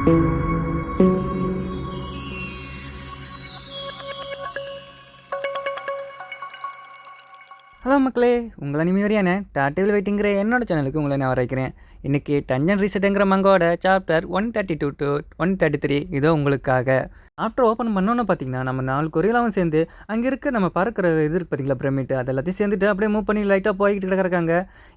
Hello மக்களே, உங்களை அனிமையோரியான டாட்டிவில் வெயிட்டிங்கிற என்னோட சேனலுக்கு உங்களை நான் வரவேற்கிறேன். இன்றைக்கி டஞ்சன் ரீசெட்டுங்கிற மங்கோட சாப்டர் 132 to 133 இதோ உங்களுக்காக. ஆஃப்டர் ஓப்பன் பண்ணோன்னு பார்த்தீங்கன்னா, நம்ம 4 கொரில்லாவும் சேர்ந்து அங்கே இருக்க நம்ம பறக்கிற இது இருக்குது பார்த்தீங்களா, பிரமிட்டு, அது எல்லாத்தையும் சேர்ந்துட்டு அப்படியே மூவ் பண்ணி லைட்டாக போய்கிட்டு கிடக்குறாங்க.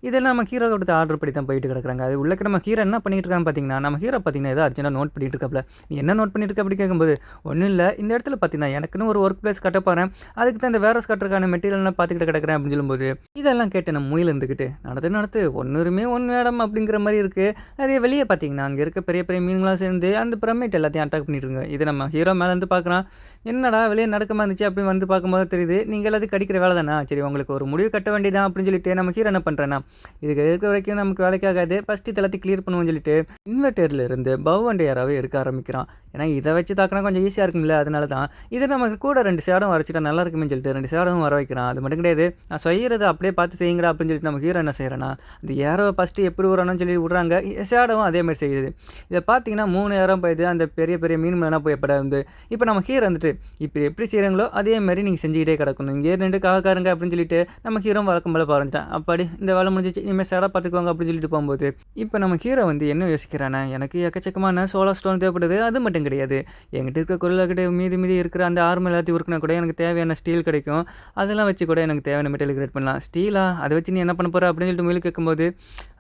இதெல்லாம் நம்ம ஹீரோ கொடுத்த ஆர்டர் படி தான் போயிட்டு கிடக்குறாங்க. அது உள்ளே நம்ம ஹீரோ என்ன பண்ணிட்டு இருக்கான்னு பார்த்தீங்கன்னா, நம்ம ஹீரோ பார்த்தீங்கன்னா ஏதோ அர்ஜென்ட்டாக நோட் பண்ணிட்டு இருக்காப்ல. நீ என்ன நோட் பண்ணிட்டு இருக்க அப்படி கேட்கும்போது, ஒன்றும் இல்லை, இந்த இடத்துல பார்த்தீங்கன்னா எனக்குன்னு ஒரு ஒர்க் பிளேஸ் கட்ட போகிறேன், அதுக்கு தான் இந்த வேரஸ் கட்டுறதுக்கான மெட்டீரியல்லாம் பார்த்துக்கிட்டு கிடக்குறேன் அப்படின்னு சொல்லும்போது, இதெல்லாம் கேட்டு நம்ம மூயில் இருந்துக்கிட்டு நடத்து ஒன்றுமே ஒன்று மேடம் அப்படிங்கிற மாதிரி இருக்குது. அதே வெளியே பார்த்தீங்கன்னா அங்கே இருக்க பெரிய பெரிய மீன்களாம் சேர்ந்து அந்த பிரமிட் எல்லாத்தையும் அட்டாக் பண்ணிட்டு இருங்க. இது நம்ம ஹீரோ மேலே இருந்து பார்க்குறான். என்னடா வெளியே நடக்கமா இருந்துச்சு அப்படின்னு வந்து பார்க்கும்போது தெரியுது, நீங்கள் எல்லாத்தையும் கடிக்கிற வேலை தானே, சரி உங்களுக்கு ஒரு முடிவு கட்ட வேண்டியதான் அப்படின்னு சொல்லிட்டு நம்ம ஹீரோ என்ன பண்ணுறேன்னா, இதுக்கு இருக்க வரைக்கும் நமக்கு வேலைக்காகாது, ஃபஸ்ட்டு எல்லாத்தையும் கிளியர் பண்ணுவோம்னு சொல்லிட்டு இன்வெர்டரில் இருந்து பவ் அண்ட் யாராவே எடுக்க ஆரம்பிக்கிறான். ஏன்னா இதை வச்சு தாக்கினா கொஞ்சம் ஈஸியாக இருக்கும்ல, அதனால தான் இது நமக்கு கூட 2 சேடம் வரைச்சிட்டா நல்லா இருக்குமே சொல்லிட்டு 2 சேடமும் வர வைக்கிறான். அது மட்டும் கிடையாது, நான் செய்கிறத அப்படியே பார்த்து செய்யுங்கடா அப்படின்னு சொல்லிட்டு நம்ம ஹீரோ என்ன செய்கிறேன்னா, அந்த ஏரோ ஃபஸ்ட்டு எப்படி விடணும்னு சொல்லி விட்றாங்க, சேடவும் அதேமாதிரி செய்யுது. இதை பார்த்தீங்கன்னா 3 ஏரம் போயிது, அந்த பெரிய பெரிய மீன் மேலே போய் எப்படா வந்து இப்போ நம்ம ஹீரோ வந்துட்டு இப்போ எப்படி செய்கிறாங்களோ அதே மாதிரி நீங்கள் செஞ்சுக்கிட்டே கிடக்கணும், இங்கே 2 காக்காருங்க அப்படின்னு சொல்லிட்டு நம்ம ஹீரோ வழக்கம் போல பாருந்துட்டான். அப்படி இந்த வேலை முடிஞ்சிச்சு, இனிமேல் சேடாக பார்த்துக்குவாங்க அப்படின்னு சொல்லிட்டு போகும்போது, இப்போ நம்ம ஹீரோ வந்து என்ன யோசிக்கிறானா, எனக்கு எக்கச்சக்கமான சோலார் ஸ்டோன் தேவைப்படுது, அது மட்டும் கிடையாது, என்கிட்ட இருக்க கொரில்லாக்கிட்ட மீதி இருக்கிற அந்த ஆர்மர் எல்லாத்தையும் உருக்குனா கூட எனக்கு தேவையான ஸ்டீல் கிடைக்கும், அதெல்லாம் வச்சு கூட எனக்கு தேவையான மெட்டீரியல் கிரியேட் பண்ணலாம். ஸ்டீலா அதை வச்சு நீ என்ன பண்ண போகிற அப்படின்னு சொல்லிட்டு மேலே கேட்கும்போது,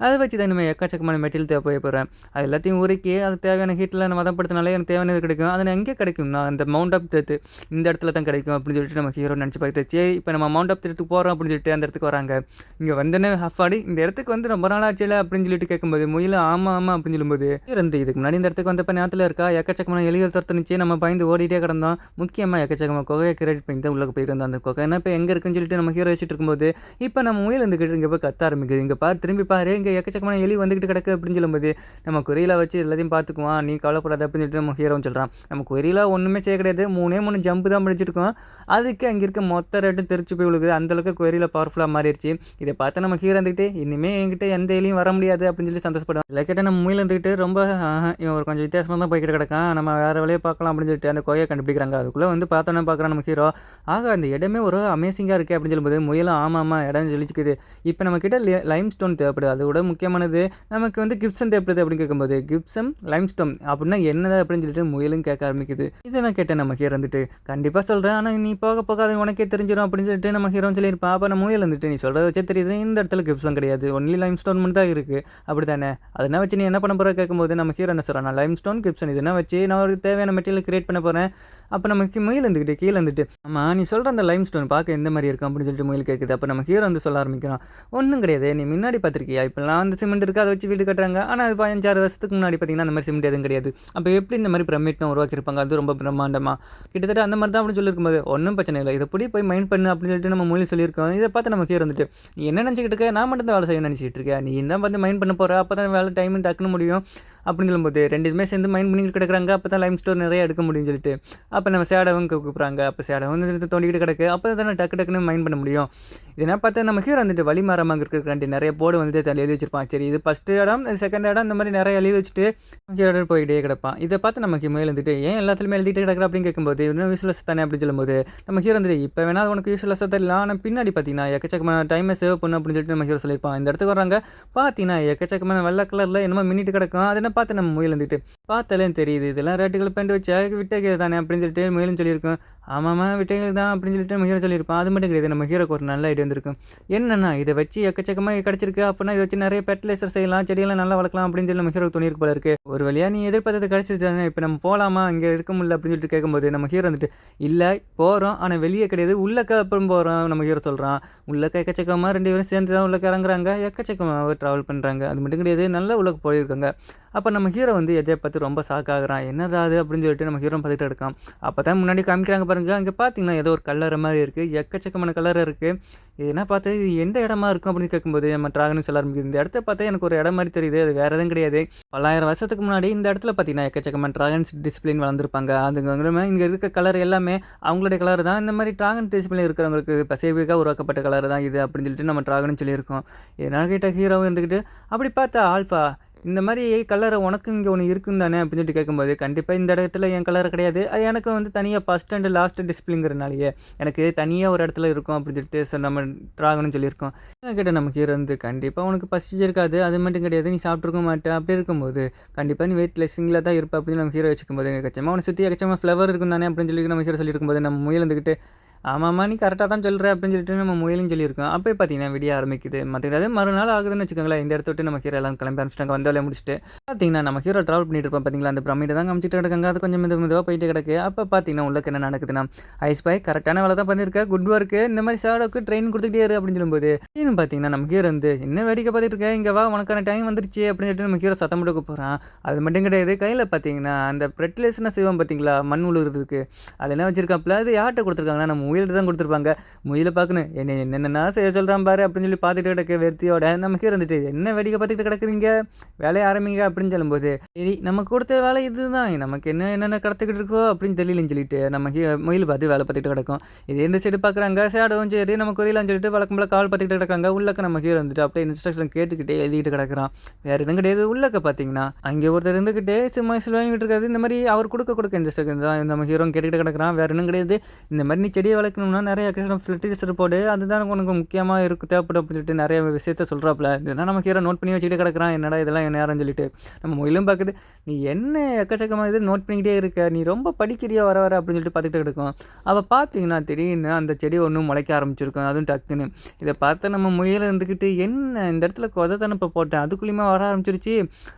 அதை வச்சு தான் இனிமேல் எக்கச்சக்கமான மெட்டீரியல் தேவைப்பட போகிறேன், அது எல்லாத்தையும் உருக்கி அது தேவையான ஹீட்டில் நான் மதப்படுத்தினாலே எனக்கு தேவையானது கிடைக்கும், அது எங்கே கிடைக்கும்னா அந்த மவுண்ட் ஆஃப் டெத்து இந்த இடத்துல தான் கிடைக்கும் அப்படின்னு சொல்லிட்டு நம்ம ஹீரோ நினச்சி பார்த்துட்டு, சரி இப்போ நம்ம மவுண்ட் ஆஃப் டெத்துக்கு போகிறோம் அப்படின்னு சொல்லிட்டு அந்த இடத்துக்கு வராங்க. இங்கே வந்தோன்னே ஹஃபாடி இந்த இடத்துக்கு வந்து ரொம்ப நாள் ஆச்சுல அப்படின்னு சொல்லிட்டு கேட்கும்போது, முயல ஆமாம் அப்படின்னு சொல்லும்போது, இருந்து இதுக்கு முன்னாடி இந்த இடத்துக்கு வந்தப்போ நேரத்தில் இருக்கா எக்கச்சக்கமான எலிகள் துரத்துனுச்சு, நம்ம பயந்து ஓடிட்டே கிடந்தோம், முக்கியமாக எக்கச்சக்கமாக குகையை கிரியேட் பண்ணி தான் உள்ளே போயிட்டு இருந்தோம், அந்த குகை என்ன இப்போ எங்கே இருக்குன்னு சொல்லிட்டு நம்ம ஹீரோ வச்சுட்டு இருக்கும்போது, இப்போ நம்ம முயல் இருந்துக்கிட்டு இங்கே போய் கத்த ஆரம்பிக்குது, இங்கே பாரு திரும்பி பாரு இங்கே எக்கச்சக்கமான எலி வந்துக்கிட்டு கிடக்கு அப்படின்னு சொல்லும்போது, நம்ம கொரியில வச்சு எல்லாத்தையும் பார்த்துக்குவான், நீ கவலைப்படாத அப்படின்னு சொல்லிட்டு நம்ம ஹீரோன்னு சொல்கிறான். நம்ம கொரியில ஒன்றுமே செய்ய கிடையாது, 3 ஜம்பு தான் முடிச்சிருக்கோம், அதுக்கு அங்கே இருக்க மொத்த ரேட்டும் தெரிச்சு போய் விழுகுது, அந்தளவுக்கு கொரியில பவர்ஃபுல்லாக மாறிடுச்சு. இதை பார்த்து நம்ம ஹீரோ இருந்துக்கிட்டு இனிமேல் என்கிட்ட எந்த எலியும் வர முடியாது அப்படின்னு சொல்லி சந்தோஷப்படுவோம். இல்லை கேட்டால் நம்ம முயல் இருந்துக்கிட்டு ரொம்ப இவன் ஒரு கொஞ்சம் வித்தியாசமாக தான் போய்கிட்டு கிடக்கான், நம்ம வேறு வேலையை பார்க்கலாம் அப்படின்னு சொல்லிட்டு அந்த கொகையை கண்டுபிடிக்கிறாங்க. அதுக்குள்ளே வந்து பார்த்தோன்னே பார்க்குறான் நம்ம ஹீரோ, ஆக அந்த இடமே ஒரு அமேசிங்காக இருக்குது அப்படின்னு சொல்லும்போது, முயலும் ஆமாம் இடம் சொல்லிச்சுக்குது, இப்போ நம்ம கிட்ட லைம் ஸ்டோன் தேவைப்படுது, அதோட முக்கியமானது நமக்கு வந்து கிப்சன் தேவைப்படுது அப்படின்னு கேட்கும்போது, கிப்சம் லைம் ஸ்டோன் அப்படின்னா என்னது அப்படின்னு சொல்லிட்டு முயலும் கேட்க ஆரம்பிக்குது. இதை நான் கேட்டேன் நம்ம ஹீரோ வந்துட்டு, கண்டிப்பாக சொல்கிறேன், ஆனால் நீ போக போக அது உனக்கே தெரிஞ்சிடும் அப்படின்னு சொல்லிட்டு நம்ம ஹீரோன்னு சொல்லியிருப்பான். அப்போ நம்ம முயல் வந்துட்டு, நீ சொல்கிறத வச்சே தெரியுது இந்த இடத்துல கிப்சம் கிடையாது, ஒன்லி லைம் ஸ்டோன் மட்டும் தான் இருக்குது அப்படி தானே, அதெல்லாம் வச்சு நீ என்ன பண்ண போகிற கேட்கும்போது, நம்ம ஹீரோ என்ன சொல்கிறான், நான் லைம் ஸ்டோன் கிப்சன் இதெல்லாம் வச்சு நான் ஒரு தேவையான மெட்டீரியல் கிரியேட் பண்ண போகிறேன். அப்போ நமக்கு முயல் இருந்துக்கிட்டு கீழே வந்துட்டு, ஆமாம் நீ சொல்கிற அந்த லைம் ஸ்டோன் பார்க்க எந்த மாதிரி இருக்கும் அப்படின்னு சொல்லிட்டு முயல் கேட்குது. அப்போ நம்ம ஹீரோ வந்து சொல்ல ஆரம்பிக்கிறான், ஒன்றும் கிடையாது, நீ முன்னாடி பார்த்துருக்கியா, இப்போலாம் அந்த சிமெண்ட் இருக்குது அதை வச்சு வீடு கட்டுறாங்க, ஆனால் அது 5-6 வருஷத்துக்கு முன்னாடி பார்த்தீங்கன்னா அந்த மாதிரி சிமெண்ட் எதுவும் கிடையாது, அப்போ எப்படி இந்த மாதிரி பிரமிட்னா உருவாக்கியிருப்பாங்க, அது ரொம்ப பிரம்மாண்டமாக கிட்டத்தட்ட அந்த மாதிரி தான் அப்படின்னு சொல்லியிருக்கும்போது, ஒன்றும் பிரச்சனை இல்லை, இதை போய் மைண்ட் பண்ணு அப்படின்னு சொல்லிட்டு நம்ம மொழி சொல்லியிருக்கோம். இதை பார்த்து நம்ம ஹீரோ வந்துட்டு, நீ என்ன நினச்சிக்கிட்டு இருக்க, நான் மட்டும் தான் வேலை செய்ய நினச்சிட்டு இருக்கேன், நீ தான் வந்து மைண்ட் பண்ண போகிற, அப்போ தான் வேலை டைம் டக்குன்னு முடியும் அப்படின்னு சொல்லும்போது, 2 சேர்ந்து மைண்ட் பண்ணிக்கிட்டு கிடக்குறாங்க, அப்போ தான் லைம் ஸ்டோர் நிறைய எடுக்க முடியும்னு சொல்லிட்டு, அப்போ நம்ம சேடவும் கூப்பிட்றாங்க, அப்போ சேடவும் வந்து தோண்டிக்கிட்டு கிடக்கு, அப்போ தான் டக்குன்னு மைண்ட் பண்ண முடியும். இதெல்லாம் பார்த்து நம்ம ஹீரோ வந்துட்டு வழி மாறாமல் இருக்கிறக்காண்டி நிறைய போர்டு வந்து எழுதி வச்சிருப்பான். சரி இது ஃபஸ்ட்டு இடம், செகண்ட் இடம், இந்த மாதிரி நிறைய எழுதி வச்சுட்டு ஹீரோ போய்கிட்டே கிடப்பான். இதை பார்த்து நமக்கு மேலே வந்துட்டு, ஏன் எல்லாத்துலேயுமே எழுதிட்டு கிடக்குற அப்படின்னு கேட்கும்போது, இன்னும் யூஸ்லெஸ் தானே அப்படின்னு சொல்லும்போது, நம்ம ஹீரோ வந்துட்டு, இப்போ வேணால் உனக்கு யூஸ்லெஸ்ஸாக தெரியலாம், ஆனால் பின்னாடி பார்த்தீங்கன்னா எக்கச்சக்கமான டைமை சேவ் பண்ணு அப்படின்னு சொல்லிட்டு நம்ம ஹீரோ சொல்லியிருப்பான். இந்த இடத்துக்கு வராங்க, பார்த்தீங்கன்னா எக்கச்சக்கமான வெள்ளை கலரில் என்னமோ மின்னிட்டு கிடக்கும், அதனை பார்த்து நம்ம முயல் வந்துட்டு, பார்த்தாலே தெரியுது இதெல்லாம் ரேட்டுகள் பெண்டு வச்சு விட்டே தானே அப்படின்னு சொல்லிட்டு முயலும் சொல்லியிருக்கோம். ஆமாம்மா விட்டைகள் தான் அப்படின்னு சொல்லிட்டு நம்ம ஹீரோ சொல்லியிருப்பான். அது மட்டும் கிடையாது, நம்ம ஹீரோக்கு ஒரு நல்ல ஐடியா வந்திருக்கும். என்னென்னா இதை வச்சு எக்கச்சக்கமாக கிடச்சிருக்கு, அப்படின்னா இதை வச்சு நிறைய ஃபெர்டிலைசர் செய்யலாம், செடியெல்லாம் நல்லா வளர்க்கலாம் அப்படின்னு சொல்லி நம்ம ஹீரோக்கு தோணிருக்கு போல இருக்குது. ஒரு வழியாக நீ எதிர்பார்த்தது கிடச்சிருச்சாங்க, இப்போ நம்ம போகலாமா, இங்கே இருக்க முடியல அப்படின்னு சொல்லிட்டு கேட்கும்போது, நம்ம ஹீரோ வந்துட்டு, இல்லை போகிறோம் ஆனால் வெளியே கிடையாது, உள்ளக்க அப்புறம் போகிறோம் நம்ம ஹீரோ சொல்கிறான். உள்ளக்க எக்கச்சக்கமாக 2 பேரும் சேர்ந்து தான் உள்ளக்க இறங்குறாங்க, எக்கச்சக்கமாக ட்ராவல் பண்ணுறாங்க. அது மட்டும் கிடையாது, நல்ல உள்ளக்க போயிருக்காங்க. அப்போ நம்ம ஹீரோ வந்து எதை பார்த்து ரொம்ப ஷாக் ஆகுறான், என்னடா அது அப்படின்னு சொல்லிட்டு நம்ம ஹீரோ பார்த்துட்டு இருக்கான். அப்போ தான் முன்னாடி காமிக்கிறாங்க பாருங்க, அங்கே பார்த்தீங்கன்னா ஏதோ ஒரு கல்லறை மாதிரி இருக்குது, எக்கச்சக்கமான கல்லறை இருக்குது. இது என்ன பார்த்து இது எந்த இடமா இருக்கும் அப்படின்னு கேட்கும்போது, நம்ம டிராகன் சொல்ல ஆரம்பிக்குது, இந்த இடத்த பார்த்தா எனக்கு ஒரு இடம் மாதிரி தெரியுது, அது வேறு எதுவும் கிடையாது, பல்லாயிரம் வருஷத்துக்கு முன்னாடி இந்த இடத்துல பார்த்தீங்கன்னா எக்கச்சக்கமான டிராகன்ஸ் டிசிப்ளின் வளர்ந்துருப்பாங்க, அதுங்க இங்கே இருக்க கலர் எல்லாமே அவங்களுடைய கலர் தான், இந்த மாதிரி டிராகன் டிசிப்ளின் இருக்கிறவங்களுக்கு பசிபிக்காக உருவாக்கப்பட்ட கலர் தான் இது அப்படின்னு சொல்லிட்டு நம்ம டிராகன் சொல்லியிருக்கோம். இதனால் கிட்ட ஹீரோவும் இருந்துக்கிட்டு, அப்படி பார்த்தா ஆல்ஃபா இந்த மாதிரி கலர் உனக்கு இங்கே ஒன்று இருக்குன்னு தானே அப்படின்னு சொல்லிட்டு கேட்கும்போது, கண்டிப்பாக இந்த இடத்துல என் கலர் கிடையாது. அது எனக்கு வந்து தனியாக ஃபர்ஸ்ட் அண்ட் லாஸ்ட் டிசிப்ளின்ங்கிறனாலயே எனக்கு தனியாக ஒரு இடத்துல இருக்கும் அப்படின்னு சொல்லிட்டு நம்ம ட்ராகனும் சொல்லியிருக்கோம். கேட்டால் நம்ம ஹீரோ வந்து, கண்டிப்பாக உனக்கு பசிச்சிருக்காது, அது மட்டும் கிடையாது, நீ சாப்பிட்ருக்க மாட்டேன். அப்படி இருக்கும்போது கண்டிப்பாக நீ வெயிட் லெஸ்ஸிங்கில் தான் இருப்ப அப்படின்னு நம்ம ஹீரோ வச்சுக்கும்போது, எக்கச்சமாக அவனை சுற்றி எக்கச்சமாக ஃப்ளவர் இருக்கும் தானே அப்படின்னு சொல்லி நம்ம ஹீரோ சொல்லியிருக்கும்போது, நம்ம முயல் இருந்துக்கிட்டு, ஆமாம்மா நீ கரெக்டாக தான் சொல்கிற அப்படின்னு சொல்லிட்டு நம்ம முயலும் சொல்லியிருக்கோம். அப்போ பார்த்தீங்கன்னா விடிய ஆரம்பிக்குது. மற்ற மறுநாள் ஆகுதுன்னு வச்சுக்கோங்களேன். இந்த இடத்த விட்டு நம்ம ஹீரோ எல்லாம் கிளம்பி ஆரம்பிச்சிட்டாங்க. வந்த வேலையை முடிச்சுட்டு பார்த்தீங்கன்னா நம்ம ஹீரோ ட்ராவல் பண்ணிட்டு இருப்போம் பார்த்தீங்களா, அந்த பிரமிடை தான் காமிச்சிட்டு கிடக்காங்க. அது கொஞ்சம் மெதுவாக போயிட்டு கிடக்கு. அப்போ பார்த்தீங்கன்னா உள்ளக்கு என்ன நடக்குதுன்னா, ஐஸ் பாய் கரெக்டான வேலை தான் பண்ணியிருக்க, குட் ஒர்க்கு, இந்த மாதிரி ஷேடோக்கு ட்ரெயின் கொடுத்துக்கிட்டே இரு அப்படின்னு சொல்லும்போது, இன்னும் பார்த்தீங்கன்னா நம்ம ஹீரோ வந்து, என்ன வேடிக்கை பார்த்துட்டு இருக்க, இங்கே வா உனக்கான டைம் வந்துருச்சு அப்படின்னு சொல்லிட்டு நம்ம ஹீரோ சத்தம் போட்டு போகிறான். அது மட்டும் கிடையாது, கையில் பார்த்தீங்கன்னா அந்த பிரெட்லெஸ்னா செய்வோம் பார்த்தீங்களா, மண் உழுகிறதுக்கு, அது என்ன வச்சிருக்காப்புல, அது யார்கிட்ட கொடுத்துருக்காங்கன்னா நம்ம முயல்கிட்ட தான் கொடுத்துருப்பாங்க. முயலை பார்க்கணும், என்னென்னா செய்ய சொல்கிறான் பாரு அப்படின்னு சொல்லி பார்த்துட்டு கிடக்க வெறுத்தியோட நமக்கு இருந்துட்டு, என்ன வேடிக்கை பார்த்துக்கிட்டு கிடக்குறீங்க, வேலையை ஆரம்பிங்க அப்படின்னு சொல்லும்போது, சரி நமக்கு கொடுத்த வேலை இதுதான், நமக்கு என்னென்ன கடத்துக்கிட்டு இருக்கோ அப்படின்னு தெரியலன்னு சொல்லிட்டு நம்ம முயல் பார்த்து வேலை பார்த்துட்டு கிடக்கும். இதே இந்த சைடு பார்க்குறாங்க, சேடவும் சரி நம்ம குறியிலான்னு சொல்லிட்டு வழக்கம் போல கால் பார்த்துக்கிட்டு கிடக்காங்க. உள்ளக்க நம்ம ஹீரோ வந்துட்டு அப்படியே இன்ஸ்ட்ரக்ஷன் கேட்டுக்கிட்டே எழுதிட்டு கிடக்குறான். வேறு எதுவும் கிடையாது. உள்ளக்க பார்த்தீங்கன்னா அங்கே ஒருத்தர் இருந்துக்கிட்டே சும்மா வாங்கிட்டு இருக்காது. இந்த மாதிரி அவர் கொடுக்க இன்ஸ்ட்ரக்ஷன் தான் நம்ம ஹீரோ கேட்டுக்கிட்டு கிடக்குறான். வேறு இன்னும் கிடையாது. இந்த மாதிரி நீ செடியை வளர்க்கணும்னா நிறைய ஃபெர்டிலைசர் போடு, அதுதான் உனக்கு முக்கியமாக இருக்குது தேவைப்படும் அப்படின்னு சொல்லிட்டு நிறைய விஷயத்த சொல்கிறாப்புல. இதுதான் நம்ம ஹீரோ நோட் பண்ணி வச்சுக்கிட்டே கிடக்குறான். என்னடா இதெல்லாம் என்ன நேரம்னு சொல்லிட்டு நம்ம முயலும் பார்க்குது, நீ என்ன எக்கச்சக்கமாக இது நோட் பண்ணிக்கிட்டே இருக்க, நீ ரொம்ப படிக்கிறியா வர அப்படின்னு சொல்லிட்டு பார்த்துக்கிட்டு கிடக்கும். அவள் பார்த்தீங்கன்னா திடீர்னு அந்த செடி ஒன்றும் முளைக்க ஆரம்பிச்சிருக்கும். அதுவும் டக்குன்னு இதை பார்த்து நம்ம முயல் இருந்துக்கிட்டு, என்ன இந்த இடத்துல கொதத்தனப்பை போட்டேன் அதுக்குள்ளேயுமே வர ஆரம்பிச்சிருச்சு.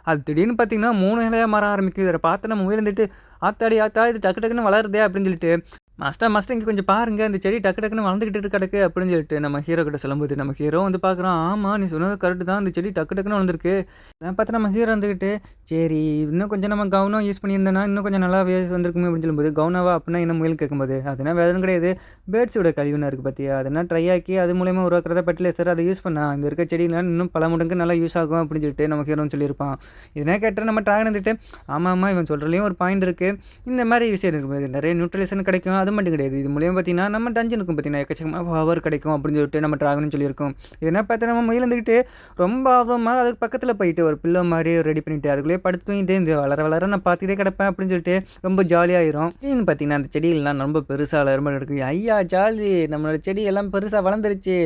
அது திடீர்னு பார்த்தீங்கன்னா 3 இலையாக மாற ஆரம்பிக்குது. இதை பார்த்து நம்ம முயல் இருந்துட்டு, ஆத்தா இது டக்குன்னு வளருதே அப்படின்னு சொல்லிட்டு, மாஸ்டர் இங்கே கொஞ்சம் பாருங்கள், இந்த செடி டக்குன்னு வளர்ந்துக்கிட்டு கிடக்கு அப்படின்னு சொல்லிட்டு நம்ம ஹீரோ கிட்ட சொல்லும்போது, நம்ம ஹீரோ வந்து பார்க்குறோம், ஆமாம் நீ சொன்னது கரெக்டு தான், இந்த செடி டக்குன்னு வளர்ந்துருக்கு. நான் பார்த்து நம்ம ஹீரோ வந்துக்கிட்டு, சரி இன்னும் கொஞ்சம் நம்ம கவுனம் யூஸ் பண்ணியிருந்தேன்னா இன்னும் கொஞ்சம் நல்லா வந்திருக்குமே அப்படின்னு சொல்லும்போது, கவுனவா அப்படின்னா என்ன முயல் கேட்கும்போது, அதனால் வேறு எதுவும் கிடையாது, பேர்ட்ஸோட கழிவுனா இருக்குது பார்த்தியா, அதெல்லாம் ட்ரை ஆக்கி அது மூலயமா உருவாக்குறத ஃபெர்டிலைசர், அதை யூஸ் பண்ணால் இந்த இருக்க செடியெலாம் இன்னும் பல மடங்கு நல்லா யூஸ் ஆகும் அப்படின்னு சொல்லிட்டு நம்ம ஹீரோன்னு சொல்லியிருப்பான். இதனால் கேட்டால் நம்ம ட்ராகன் வந்துட்டு, ஆமாம் இவன் சொல்கிறதுலையும் ஒரு பாயிண்ட் இருக்குது, இந்த மாதிரி விஷயம் இருக்கும்போது நிறைய நியூட்ரலைசேஷன் கிடைக்கும். அது மட்டும் கிடையாது, இது மூலியமாக பார்த்தீங்கன்னா நம்ம டஞ்சனுக்கும் பார்த்தீங்கன்னா எக்கச்சக்கமாக பவர் கிடைக்கும் அப்படின்னு சொல்லிட்டு நம்ம ட்ராகனும் சொல்லியிருக்கோம். இதனால் பார்த்தா நம்ம முயல் இருந்துக்கிட்டு ரொம்ப ஆர்வமாக அதுக்கு பக்கத்தில் போயிட்டு ஒரு பில்லோ மாதிரி ரெடி பண்ணிவிட்டு அதுக்குள்ளேயே படுத்து தூங்கிட்டு இந்த வளர நான் பார்த்துக்கிட்டே கிடப்பேன் அப்படின்னு சொல்லிட்டு ரொம்ப ஜாலியாகிரும். இதுன்னு பார்த்தீங்கன்னா அந்த செடிகள்லாம் ரொம்ப பெருசாக வளர மாதிரி இருக்குது. ஐயா ஜாலி, நம்மளோட செடி எல்லாம் பெருசாக வளர்ந்துருச்சு.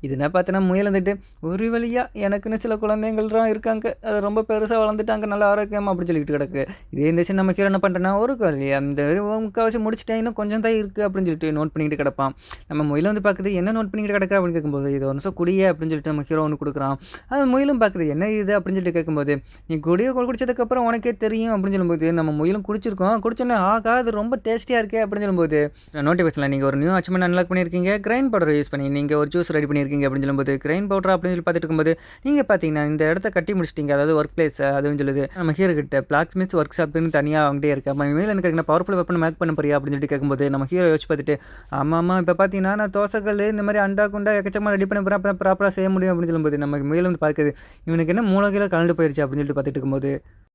இதுனா பார்த்தோன்னா முயல் வந்துட்டு, ஒரு வழியாக எனக்குன்னு சில குழந்தைங்கள்லாம் இருக்காங்க, அது ரொம்ப பெருசாக வளர்ந்துட்டாங்க, நல்லா ஆரோக்கியமாக அப்படின்னு சொல்லிட்டு கிடக்கு. இதே இந்த நம்ம ஹீரோ என்ன பண்ணுறேன்னா, ஒரு வழியாக அந்த முக்கால்வாசி முடிச்சுட்டேன், இன்னும் கொஞ்சம் தான் இருக்குது அப்படின்னு சொல்லிட்டு நோட் பண்ணிக்கிட்டு கிடப்பான். நம்ம முயலும் வந்து பார்க்குது, என்ன நோட் பண்ணிக்கிட்டு கிடக்க அப்படின்னு கேட்கும்போது, இது ஒரு நிமிஷம் குடியே அப்படின்னு சொல்லிட்டு நம்ம ஹீரோ ஒன்று கொடுக்குறான். அது முயலும் பார்க்குது, என்ன இது அப்படின்னு சொல்லிட்டு கேட்கும்போது, நீ குடிச்சதுக்கப்புறம் உனக்கே தெரியும் அப்படின்னு சொல்லும்போது, நம்ம முயலும் குடிச்சோன்னே ஆகா அது ரொம்ப டேஸ்டியாக இருக்கே அப்படின்னு சொல்லும்போது, நோட்டிஃபிகேஷனில் நீங்கள் ஒரு நியூ அச்சீவ்மெண்ட் அன்லாக் பண்ணியிருக்கீங்க, கிரைண்ட் பவுடர் யூஸ் பண்ணி நீங்கள் ஒரு ஜூஸ் ரெடி பண்ணியிருக்கீங்க அப்படின்னு சொல்லும்போது, கிரைண்ட் பவுடர் அப்படின்னு சொல்லி பார்த்துட்டு இருக்கும்போது, நீங்கள் பார்த்தீங்கன்னா இந்த இடத்த கட்டி முடிச்சிட்டிங்க, அதாவது ஒர்க் பிளேஸ் அதுவும் சொல்லுது. நம்ம ஹீரோ கிட்ட பிளாக் ஸ்மித் ஒர்க் ஷாப்னு தனியாக வாங்கிட்டே இருக்கு, நம்ம மேலே எனக்கு பவர்ஃபுல் வெப்பன் மேக் பண்ண போறியா அப்படின்னு சொல்லிட்டு கேட்கும்போது, நம்ம ஹீரோ யோசிச்சு பார்த்துட்டு, ஆமாம் இப்போ பார்த்தீங்கன்னா நான் தோசைக்கல் இந்த மாதிரி அண்டா குண்டா எக்கச்சக்கமாக ரெடி பண்ண போகிறேன், அப்போ தான் ப்ராப்பராக செய்ய முடியும் அப்படின்னு சொல்லும்போது, நம்ம மேலும் வந்து பார்க்குது, இவனுக்கு என்ன மூலகையில் கலந்து போயிடுச்சு அப்படின்னு சொல்லிட்டு பார்த்துட்டு இருக்கும்போது,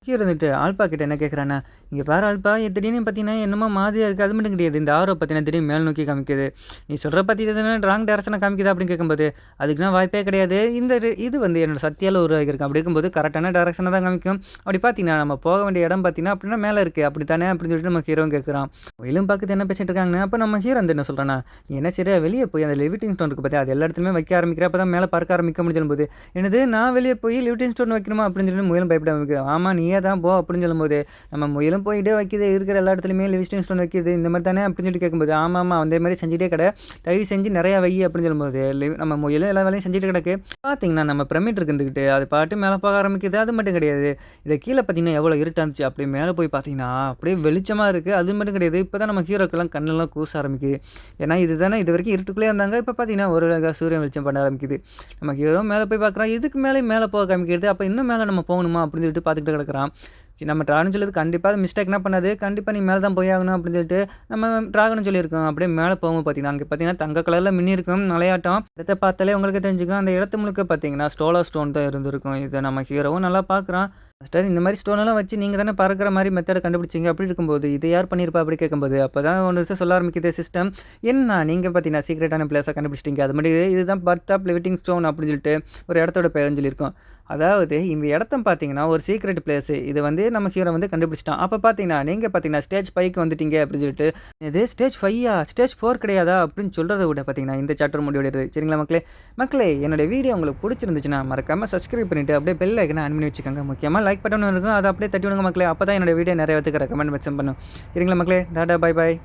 ஹீரோ இருந்துட்டு ஆல்பா கிட்ட என்ன கேட்குறான்னா, இங்கே பாரு ஆல்பா திடீர்னு பார்த்தீங்கன்னா என்னமோ மாதிரியாக இருக்குது, அது மட்டும் கிடையாது, இந்த ஆரோ பார்த்தீங்கன்னா திடீர்னு மேல் நோக்கி காமிக்குது, நீ சொல்கிற பார்த்தீங்கன்னா ராங் டேரக்ஷனாக காமிக்குது அப்படின்னு கேட்கும்போது, அதுக்குன்னா வாய்ப்பே கிடையாது, இந்த இது வந்து என்னோட சத்தியால் உருவாகியிருக்கும், அப்படி இருக்கும்போது கரெக்டான டேரக்ஷனாக தான் காமிக்கும், அப்படி பார்த்தீங்கன்னா நம்ம போக வேண்டிய இடம் பார்த்தீங்கன்னா அப்படின்னா மேலே இருக்குது அப்படி தானே அப்படின்னு சொல்லிட்டு நம்ம ஹீரோ கேட்குறான். வெயிலும் பார்க்குறது என்ன பேசிட்டு இருக்காங்கன்னு. அப்போ நம்ம ஹீரோ வந்து என்ன சொல்கிறேன்னா, நீ என்ன சரியா வெளியே போய் அந்த லிவிட்டிங் ஸ்டோன் இருக்குது பார்த்தியா, அது எல்லா இடத்துலையுமே வைக்க ஆரம்பிக்கிற, அப்போ தான் மேலே பார்க்க ஆரம்பிக்க முடியும் சொல்லும்போது, என்னது நான் வெளியே போய் லிவிட்டிங் ஸ்டோன் வைக்கணுமா அப்படின்னு சொல்லி முயலும் பயப்பட ஆரம்பிக்குது. ஆமாம் நீயே தான் போ அப்படின்னு சொல்லும்போது, நம்ம முயலும் போயிட்டே வைக்கிது, இருக்கிற எல்லா இடத்துலையுமே லிவிட்டிங் ஸ்டோன் வைக்கிது இந்த மாதிரி தானே அப்படின்னு சொல்லி கேட்கும்போது, ஆமாம் அதே மாதிரி செஞ்சுட்டே கடை, தயவு செஞ்சு நிறையா வை அப்படின்னு சொல்லும்போது, நம்ம முயலும் எல்லா வேலையும் செஞ்சுட்டு கிடக்கு. பார்த்தீங்கன்னா நம்ம பிரமிட் இருந்துக்கிட்டு அது பாட்டு மேலே போக ஆரம்பிக்குது. அது மட்டும் கிடையாது, இதை கீழே பார்த்தீங்கன்னா எவ்வளோ இருட்டாக இருந்துச்சு, அப்படியே மேலே போய் பார்த்தீங்கன்னா அப்படியே வெளிச்சமாக இருக்குது. அது மட்டும் கிடையாது, இப்போ தான் நம்ம ஹீரோக்கெல்லாம் கண்ணெல்லாம் கூச ஆரம்பிக்குது. ஏன்னா இது தானே இது வரைக்கும் இருட்டுக்குள்ளே இருந்தாங்க, இப்போ பார்த்தீங்கன்னா ஒரு சூரியன் வெளிச்சம் பண்ண ஆரம்பிக்குது. நம்ம ஹீரோ மேலே போய் பார்க்குறான், இதுக்கு மேலே போக காமிக்கிறது, அப்போ இன்னும் மேலே நம்ம போகணுமா அப்படின்னு சொல்லிட்டு பார்த்துக்கிட்டு கிடக்குறான். நம்ம ட்ராகன் சொல்லியது கண்டிப்பாக மிஸ்டேக் என்ன பண்ணாது, கண்டிப்பாக நீ மேலே தான் போய் ஆகணும் அப்படின்னு சொல்லிட்டு நம்ம ட்ராகன் சொல்லியிருக்கோம். அப்படியே மேலே போகும் பார்த்தீங்கன்னா அங்கே பார்த்தீங்கன்னா தங்க கலரில் மின்னி இருக்கும் நிலையாட்டம். இடத்த பார்த்தாலே உங்களுக்கு தெரிஞ்சுக்கும், அந்த இடத்து முழுக்க பார்த்தீங்கன்னா ஸ்டோலா ஸ்டோன் தான் இருந்திருக்கும். இதை நம்ம ஹீரோவும் நல்லா பார்க்குறான். சார் இந்த மாதிரி ஸ்டோனெல்லாம் வச்சு நீங்கள் தானே பறக்கிற மாதிரி மெத்தடை கண்டுபிடிச்சிங்க அப்படி இருக்கும்போது இதை யார் பண்ணியிருப்பா அப்படி கேட்கும்போது, அப்போ தான் ஒன்று விஷயம் சொல்ல ஆரம்பிக்குது சிஸ்டம், என்ன நீங்கள் பார்த்தீங்கன்னா சீக்ரெட்டான பிளேஸாக கண்டுபிடிச்சிட்டிங்க, அது மாதிரி இதுதான் பர்த் ஆஃப் லிவிட்டிங் ஸ்டோன் அப்படின்னு சொல்லிட்டு ஒரு இடத்தோட பேருன்னு சொல்லியிருக்கோம். அதாவது இந்த இடத்த பார்த்தீங்கன்னா, ஒரு சீக்ரெட் பிளேஸு. இது வந்து நம்ம ஹீரோ வந்து கண்டுபிடிச்சுட்டான். அப்ப பார்த்தீங்கன்னா, நீங்க பார்த்தீங்கன்னா, ஸ்டேஜ் 5க்கு வந்துட்டீங்க அப்படின்னு சொல்லிட்டு, "இது ஸ்டேஜ் 5யா? ஸ்டேஜ் 4 கிடையாதா?" அப்படின்னு சொல்றத விட பார்த்தீங்கன்னா, இந்த சாப்டர் முடிவடையுது. சரிங்களா மக்களே? மக்களே என்னுடைய வீடியோ உங்களுக்கு புடிச்சிருந்துச்சுன்னா, மறக்காம சப்ஸ்கிரைப் பண்ணிட்டு, அப்படியே பெல் ஐகான ஆன் பண்ணி வச்சுக்கோங்க. முக்கியமா லைக் பட்டன் இருக்கும். அத அப்படியே தட்டி விடுங்க மக்களே. அப்பதான் என்னோட வீடியோ நெறைய பேத்துக்கு ரெக்கமெண்ட் பண்ணும். சரிங்களா மக்களே? டாடா, பாய் பாய்.